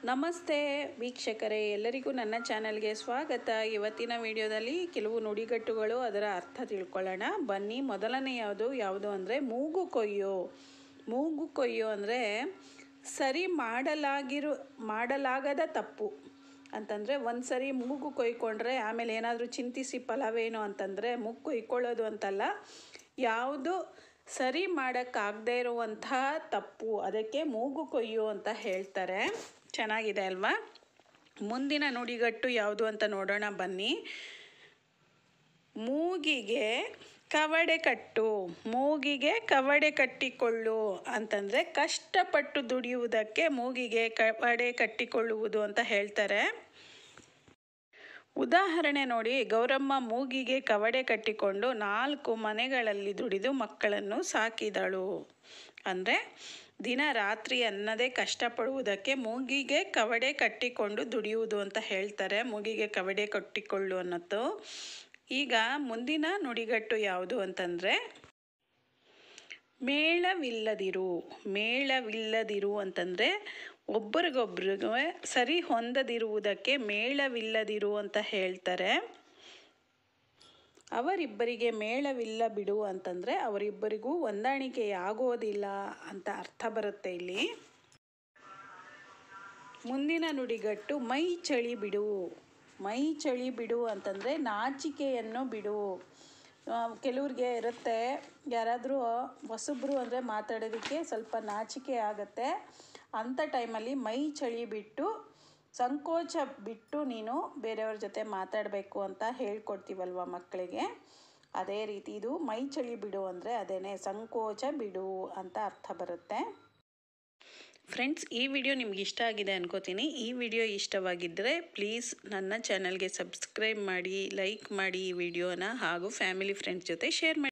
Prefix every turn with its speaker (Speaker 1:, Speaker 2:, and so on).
Speaker 1: ನಮಸ್ತೆ ವೀಕ್ಷಕರೇ, ಎಲ್ಲರಿಗೂ ನನ್ನ ಚಾನಲ್ಗೆ ಸ್ವಾಗತ. ಇವತ್ತಿನ ವಿಡಿಯೋದಲ್ಲಿ ಕೆಲವು ನುಡಿಗಟ್ಟುಗಳು, ಅದರ ಅರ್ಥ ತಿಳ್ಕೊಳ್ಳೋಣ ಬನ್ನಿ. ಮೊದಲನೇ ಯಾವುದು ಅಂದರೆ ಮೂಗು ಕೊಯ್ಯೋ. ಮೂಗು ಕೊಯ್ಯೋ ಅಂದರೆ ಸರಿ ಮಾಡಲಾಗದ ತಪ್ಪು ಅಂತಂದರೆ, ಒಂದು ಸರಿ ಮೂಗು ಕೊಯ್ಕೊಂಡ್ರೆ ಆಮೇಲೆ ಏನಾದರೂ ಚಿಂತಿಸಿ ಫಲವೇನು ಅಂತಂದರೆ ಮೂಗು ಕೊಯ್ಕೊಳ್ಳೋದು ಅಂತಲ್ಲ, ಯಾವುದು ಸರಿ ಮಾಡೋಕ್ಕಾಗದೇ ಇರುವಂತಹ ತಪ್ಪು, ಅದಕ್ಕೆ ಮೂಗು ಕೊಯ್ಯೋ ಅಂತ ಹೇಳ್ತಾರೆ. ಚೆನ್ನಾಗಿದೆ ಅಲ್ವಾ? ಮುಂದಿನ ನುಡಿಗಟ್ಟು ಯಾವುದು ಅಂತ ನೋಡೋಣ ಬನ್ನಿ. ಮೂಗಿಗೆ ಕವಡೆ ಕಟ್ಟು. ಮೂಗಿಗೆ ಕವಡೆ ಕಟ್ಟಿಕೊಳ್ಳು ಅಂತಂದರೆ ಕಷ್ಟಪಟ್ಟು ದುಡಿಯುವುದಕ್ಕೆ ಮೂಗಿಗೆ ಕವಡೆ ಕಟ್ಟಿಕೊಳ್ಳುವುದು ಅಂತ ಹೇಳ್ತಾರೆ. ಉದಾಹರಣೆ ನೋಡಿ, ಗೌರಮ್ಮ ಮೂಗಿಗೆ ಕವಡೆ ಕಟ್ಟಿಕೊಂಡು 4 ಮನೆಗಳಲ್ಲಿ ದುಡಿದು ಮಕ್ಕಳನ್ನು ಸಾಕಿದಳು. ಅಂದರೆ ದಿನ ರಾತ್ರಿ ಅನ್ನದೇ ಕಷ್ಟಪಡುವುದಕ್ಕೆ ಮೂಗಿಗೆ ಕವಡೆ ಕಟ್ಟಿಕೊಂಡು ದುಡಿಯುವುದು ಅಂತ ಹೇಳ್ತಾರೆ. ಮೂಗಿಗೆ ಕವಡೆ ಕಟ್ಟಿಕೊಳ್ಳು ಅನ್ನೋದು. ಈಗ ಮುಂದಿನ ನುಡಿಗಟ್ಟು ಯಾವುದು ಅಂತಂದರೆ ಮೇಳವಿಲ್ಲದಿರು. ಮೇಳವಿಲ್ಲದಿರು ಅಂತಂದರೆ ಒಬ್ಬರಿಗೊಬ್ರಿಗೂ ಸರಿ ಹೊಂದದಿರುವುದಕ್ಕೆ ಮೇಳವಿಲ್ಲದಿರು ಅಂತ ಹೇಳ್ತಾರೆ. ಅವರಿಬ್ಬರಿಗೆ ಮೇಳವಿಲ್ಲ ಬಿಡು ಅಂತಂದರೆ ಅವರಿಬ್ಬರಿಗೂ ಹೊಂದಾಣಿಕೆ ಆಗೋದಿಲ್ಲ ಅಂತ ಅರ್ಥ ಬರುತ್ತೆ ಇಲ್ಲಿ. ಮುಂದಿನ ನುಡಿಗಟ್ಟು ಮೈ ಚಳಿ ಬಿಡು. ಮೈ ಚಳಿ ಬಿಡು ಅಂತಂದರೆ ನಾಚಿಕೆಯನ್ನು ಬಿಡು. ಕೆಲವ್ರಿಗೆ ಇರುತ್ತೆ, ಯಾರಾದರೂ ಹೊಸಬ್ರು ಅಂದರೆ ಮಾತಾಡೋದಕ್ಕೆ ಸ್ವಲ್ಪ ನಾಚಿಕೆ ಆಗುತ್ತೆ. ಅಂಥ ಟೈಮಲ್ಲಿ ಮೈ ಚಳಿ ಬಿಟ್ಟು, ಸಂಕೋಚ ಬಿಟ್ಟು ನೀನು ಬೇರೆಯವ್ರ ಜೊತೆ ಮಾತಾಡಬೇಕು ಅಂತ ಹೇಳ್ಕೊಡ್ತೀವಲ್ವ ಮಕ್ಕಳಿಗೆ, ಅದೇ ರೀತಿ ಇದು ಮೈ ಚಳಿ ಬಿಡು ಅಂದರೆ ಅದೇನೇ, ಸಂಕೋಚ ಬಿಡು ಅಂತ ಅರ್ಥ ಬರುತ್ತೆ. ಫ್ರೆಂಡ್ಸ್, ಈ ವಿಡಿಯೋ ನಿಮ್ಗೆ ಇಷ್ಟ ಆಗಿದೆ ಅನ್ಕೋತೀನಿ. ಈ ವಿಡಿಯೋ ಇಷ್ಟವಾಗಿದ್ದರೆ ಪ್ಲೀಸ್ ನನ್ನ ಚಾನಲ್ಗೆ ಸಬ್ಸ್ಕ್ರೈಬ್ ಮಾಡಿ, ಲೈಕ್ ಮಾಡಿ ಈ ವಿಡಿಯೋನ, ಹಾಗೂ ಫ್ಯಾಮಿಲಿ ಫ್ರೆಂಡ್ಸ್ ಜೊತೆ ಶೇರ್ ಮಾಡಿ.